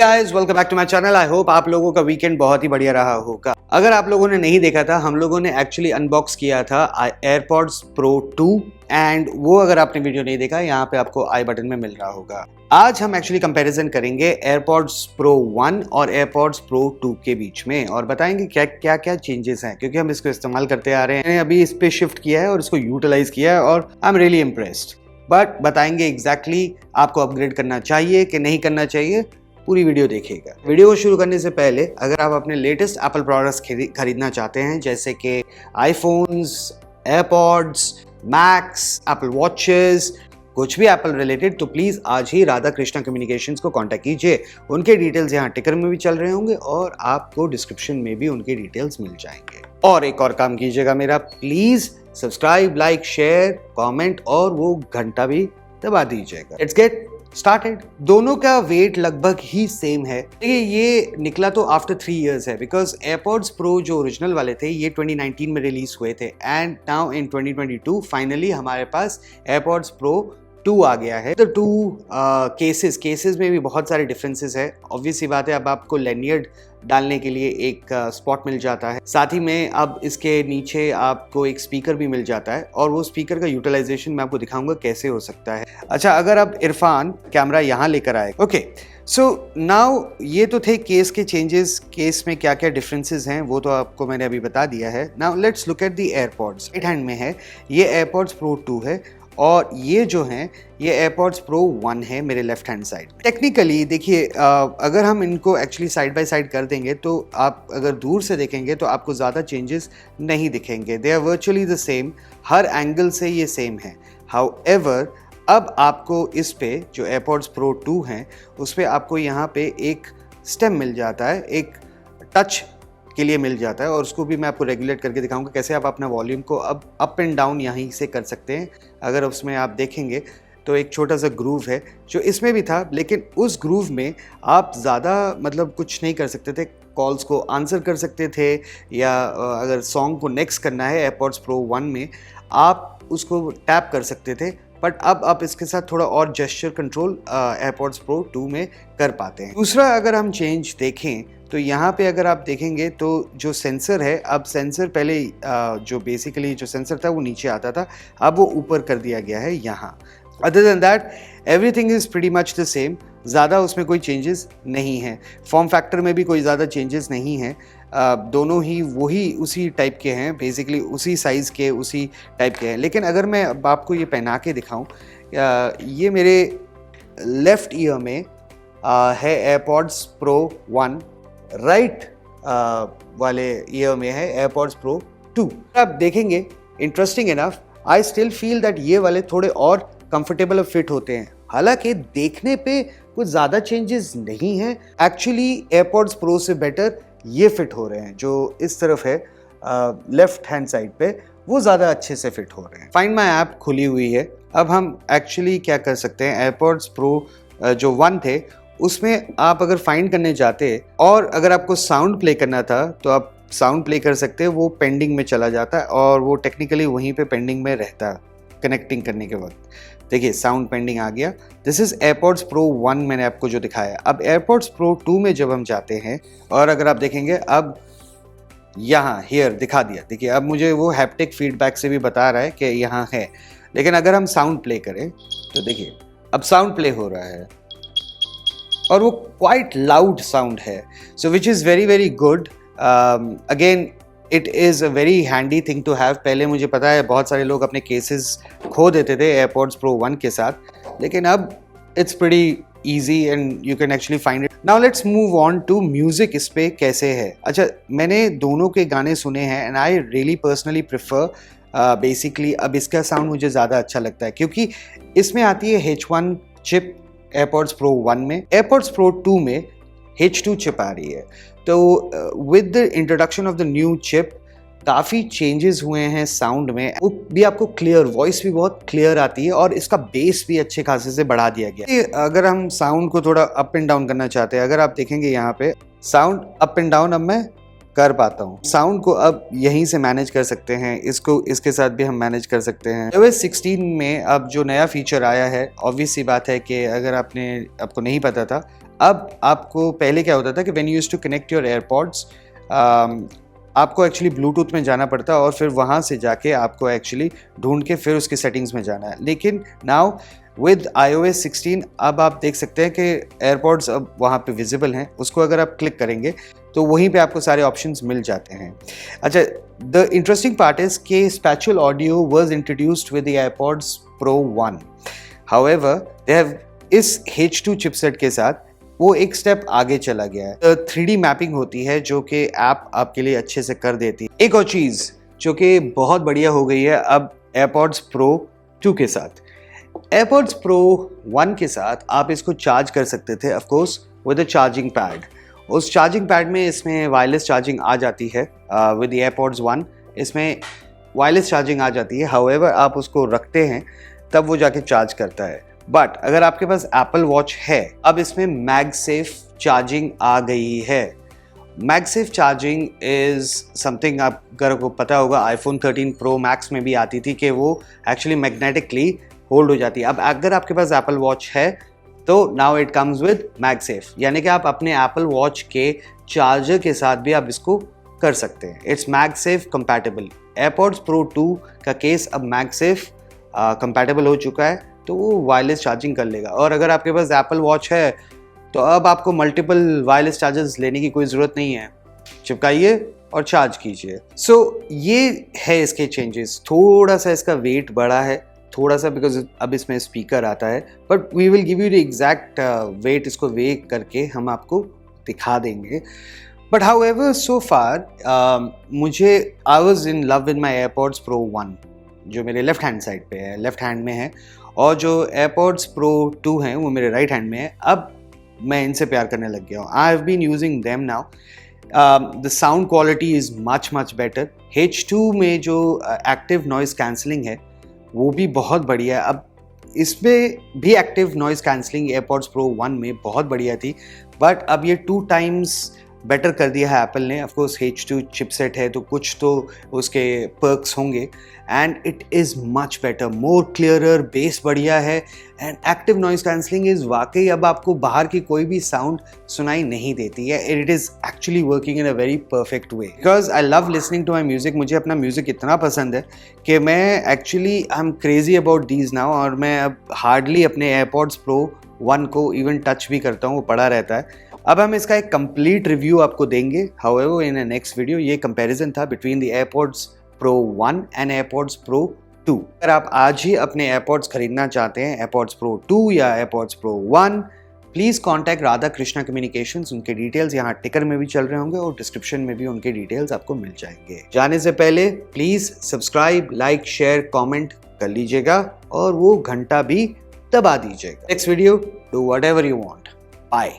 Guys, welcome back to my channel. I hope आप लोगों का वीकेंड बहुत ही बढ़िया रहा होगा। अगर आप लोगों ने नहीं देखा था, हम लोगों ने एक्चुअली अनबॉक्स किया था एयरपॉड्स प्रो 2 एंड वो अगर आपने वीडियो नहीं देखा, यहाँ पे आपको आई बटन में मिल रहा होगा। आज हम एक्चुअली कंपैरिजन करेंगे एयरपॉड्स प्रो 1 और एयरपॉड्स प्रो 2 के बीच में और बताएंगे क्या क्या चेंजेस हैं, क्योंकि हम इसको इस्तेमाल करते आ रहे हैं। अभी इस पे शिफ्ट किया है और इसको यूटिलाइज किया है और I am really impressed. But बताएंगे एग्जैक्टली आपको अपग्रेड करना चाहिए कि नहीं करना चाहिए, पूरी वीडियो देखिएगा। वीडियो को शुरू करने से पहले अगर आप अपने लेटेस्ट एप्पल प्रोडक्ट्स खरीदना चाहते हैं, जैसे कि iPhones, AirPods, max, Apple watches, कुछ भी एप्पल रिलेटेड, तो प्लीज आज ही राधा कृष्णा कम्युनिकेशंस को कांटेक्ट कीजिए। उनके डिटेल्स यहाँ टिकर में भी चल रहे होंगे और आपको डिस्क्रिप्शन में भी उनके डिटेल्स मिल जाएंगे। और एक और काम कीजिएगा मेरा, please subscribe, like, share, comment और वो घंटा भी दबा दीजिएगा। Let's get started. दोनों का वेट लगभग ही सेम है। देखिए, ये निकला तो आफ्टर 3 इयर्स है, बिकॉज एयरपॉड्स प्रो जो ओरिजिनल वाले थे ये 2019 में रिलीज हुए थे एंड नाउ इन 2022 फाइनली हमारे पास एयरपॉड्स प्रो 2 आ गया है। तो 2 केसेस में भी बहुत सारे डिफरेंसेस है। ऑब्वियस सी बात है, अब आपको लैनियर्ड डालने के लिए एक स्पॉट मिल जाता है, साथ ही में अब इसके नीचे आपको एक स्पीकर भी मिल जाता है और वो स्पीकर का यूटिलाइजेशन मैं आपको दिखाऊंगा कैसे हो सकता है। अच्छा, अगर अब इरफान कैमरा यहाँ लेकर आए, ओके, सो नाउ ये तो थे केस के चेंजेस। केस में क्या क्या डिफरेंसेस हैं वो तो आपको मैंने अभी बता दिया है। Now let's look at the AirPods. Right hand में है ये एयरपॉड्स प्रो 2 है और ये जो हैं ये एयरपॉड्स प्रो 1 है मेरे लेफ्ट हैंड साइड। टेक्निकली देखिए, अगर हम इनको एक्चुअली साइड बाय साइड कर देंगे तो आप अगर दूर से देखेंगे तो आपको ज़्यादा चेंजेस नहीं दिखेंगे। They are virtually the same, हर एंगल से ये सेम है। हाउएवर अब आपको इस पे जो एयरपॉड्स प्रो 2 हैं उस पे आपको यहाँ पे एक स्टेम मिल जाता है, एक टच के लिए मिल जाता है और उसको भी मैं आपको रेगुलेट करके दिखाऊंगा कैसे आप अपना वॉल्यूम को अब अप एंड डाउन यहीं से कर सकते हैं। अगर उसमें आप देखेंगे तो एक छोटा सा ग्रूव है जो इसमें भी था, लेकिन उस ग्रूव में आप ज़्यादा मतलब कुछ नहीं कर सकते थे। कॉल्स को आंसर कर सकते थे या अगर सॉन्ग को नेक्स्ट करना है एयरपॉड्स प्रो 1 में आप उसको टैप कर सकते थे। बट अब आप इसके साथ थोड़ा और जेस्चर कंट्रोल एयरपॉड्स प्रो 2 में कर पाते हैं। दूसरा अगर हम चेंज देखें तो यहाँ पे अगर आप देखेंगे तो जो सेंसर है, अब सेंसर पहले जो बेसिकली जो सेंसर था वो नीचे आता था, अब वो ऊपर कर दिया गया है यहाँ। Other than that everything is pretty much the same. ज़्यादा उसमें कोई चेंजेस नहीं है। फॉर्म फैक्टर में भी कोई ज़्यादा चेंजेस नहीं है। दोनों ही वही उसी टाइप के हैं, बेसिकली उसी साइज़ के, उसी टाइप के हैं। लेकिन अगर मैं अब आपको ये पहना के दिखाऊं, ये मेरे लेफ़्ट ईयर में है एयरपॉड्स प्रो 1, राइट वाले ईयर में है एयरपॉड्स प्रो 2। आप देखेंगे interesting enough, I still feel that ये वाले थोड़े और कंफर्टेबल फिट होते हैं। हालांकि देखने पे कुछ ज़्यादा चेंजेस नहीं हैं। एक्चुअली एयरपॉड्स प्रो से बेटर ये फिट हो रहे हैं, जो इस तरफ है लेफ्ट हैंड साइड पे, वो ज़्यादा अच्छे से फिट हो रहे हैं। फाइंड माई ऐप खुली हुई है। अब हम एक्चुअली क्या कर सकते हैं, एयरपॉड्स प्रो जो 1 थे उसमें आप अगर फाइंड करने जाते और अगर आपको साउंड प्ले करना था तो आप साउंड प्ले कर सकते हैं, वो पेंडिंग में चला जाता है और वो टेक्निकली वहीं पे पेंडिंग में रहता है कनेक्टिंग करने के वक्त। देखिए, साउंड पेंडिंग आ गया। दिस इज़ एयरपॉड्स प्रो 1 मैंने आपको जो दिखाया। अब एयरपॉड्स प्रो 2 में जब हम जाते हैं और अगर आप देखेंगे अब यहाँ हियर दिखा दिया। देखिए, अब मुझे वो हैप्टिक फीडबैक से भी बता रहा है कि यहाँ है। लेकिन अगर हम साउंड प्ले करें तो देखिए अब साउंड प्ले हो रहा है और वो क्वाइट लाउड साउंड है, so which is very very good. Again it is a very handy thing to have. पहले मुझे पता है बहुत सारे लोग अपने केसेस खो देते थे एयरपॉड्स प्रो 1 के साथ, लेकिन अब it's pretty easy and you can actually find it. Now let's move on to music. इस पे कैसे है? अच्छा, मैंने दोनों के गाने सुने हैं and I really personally prefer basically अब इसका साउंड मुझे ज़्यादा अच्छा लगता है क्योंकि इसमें आती है H1 चिप एयरपॉड्स प्रो 1 में। एयरपॉड्स प्रो 2 में H2 चिप आ रही है। तो with the introduction of the new chip काफ़ी चेंजेस हुए हैं साउंड में। वो भी आपको क्लियर, वॉइस भी बहुत क्लियर आती है और इसका बेस भी अच्छे खासे से बढ़ा दिया गया। अगर हम साउंड को थोड़ा अप एंड डाउन करना चाहते हैं, अगर आप देखेंगे यहाँ पे साउंड अप एंड डाउन अब मैं कर पाता हूँ। साउंड को अब यहीं से मैनेज कर सकते हैं, इसको इसके साथ भी हम मैनेज कर सकते हैं। iOS 16 में अब जो नया फीचर आया है, ऑब्वियस सी बात है कि अगर आपको नहीं पता था, अब आपको पहले क्या होता था कि when you used to connect your AirPods, आपको एक्चुअली ब्लूटूथ में जाना पड़ता और फिर वहाँ से जाके आपको एक्चुअली ढूंढ के फिर उसकी सेटिंग्स में जाना है। लेकिन नाउ विद iOS 16 अब आप देख सकते हैं कि एयरपॉड्स अब वहाँ पे विजिबल हैं। उसको अगर आप क्लिक करेंगे तो वहीं पे आपको सारे ऑप्शंस मिल जाते हैं। अच्छा, द इंटरेस्टिंग पार्ट इज कि spatial audio was introduced with the AirPods pro 1। However they have इस H2 चिपसेट के साथ वो एक स्टेप आगे चला गया है। 3D मैपिंग होती है जो कि ऐप आपके लिए अच्छे से कर देती है। एक और चीज़ जो कि बहुत बढ़िया हो गई है अब एयरपॉड्स प्रो 2 के साथ। एयरपॉड्स प्रो 1 के साथ आप इसको चार्ज कर सकते थे of course with a charging pad. उस चार्जिंग पैड में इसमें वायरलेस चार्जिंग आ जाती है। विद एयरपॉड्स 1 इसमें वायरलेस चार्जिंग आ जाती है। हाउएवर आप उसको रखते हैं तब वो जाके चार्ज करता है। बट अगर आपके पास एप्पल वॉच है, अब इसमें मैगसेफ चार्जिंग आ गई है। मैगसेफ चार्जिंग इज समथिंग आपको पता होगा आईफोन 13 प्रो मैक्स में भी आती थी कि वो एक्चुअली मैग्नेटिकली होल्ड हो जाती है। अब अगर आपके पास एप्पल वॉच है तो now it comes with MagSafe, यानी कि आप अपने एप्पल वॉच के चार्जर के साथ भी आप इसको कर सकते हैं। It's MagSafe compatible. AirPods pro 2 का केस अब मैगसेफ कंपैटिबल हो चुका है, तो वो वायरलेस चार्जिंग कर लेगा। और अगर आपके पास एप्पल वॉच है तो अब आपको मल्टीपल वायरलेस चार्जर्स लेने की कोई ज़रूरत नहीं है, चिपकाइए और चार्ज कीजिए। सो ये है इसके चेंजेस। थोड़ा सा इसका वेट बढ़ा है, थोड़ा सा, बिकॉज अब इसमें स्पीकर आता है, but we will give you the exact weight. इसको वे करके हम आपको दिखा देंगे। बट हाउएवर सो फार मुझे I was in love with my AirPods pro 1 जो मेरे लेफ्ट हैंड साइड पे है, लेफ्ट हैंड में है, और जो एयरपॉड्स प्रो 2 हैं वो मेरे राइट हैंड में है। अब मैं इनसे प्यार करने लग गया हूँ। I have been using them now. The sound quality is much better. H2 में जो एक्टिव नॉइज़ कैंसलिंग है वो भी बहुत बढ़िया है। अब इसमें भी active noise cancelling AirPods pro 1 में बहुत बढ़िया थी, बट अब ये 2 टाइम्स बेटर कर दिया है एप्पल ने। ऑफ कोर्स H2 चिपसेट है तो कुछ तो उसके पर्क्स होंगे, and it is much better, more clearer, base बढ़िया है, and active noise cancelling is वाकई अब आपको बाहर की कोई भी साउंड सुनाई नहीं देती है। It is actually working in a very perfect way, because I love listening to my music. मुझे अपना म्यूजिक इतना पसंद है कि मैं actually I am crazy about these now, और मैं अब हार्डली अपने एयरपॉड्स प्रो 1 को इवन टच भी करता हूँ, वो पड़ा रहता है। अब हम इसका एक कंप्लीट रिव्यू आपको देंगे हाउएवर इन अ नेक्स्ट वीडियो। ये कंपैरिजन था between the AirPods pro 1 and AirPods pro 2। अगर आप आज ही अपने एयरपॉड्स खरीदना चाहते हैं, एयरपॉड्स प्रो 2 या AirPods pro 1, please contact Radha Krishna communications. उनके डिटेल्स यहाँ टिकर में भी चल रहे होंगे और डिस्क्रिप्शन में भी उनके डिटेल्स आपको मिल जाएंगे। जाने से पहले please subscribe, like, share, comment कर लीजिएगा और वो घंटा भी दबा दीजिएगा। Next video, do whatever you want. Bye.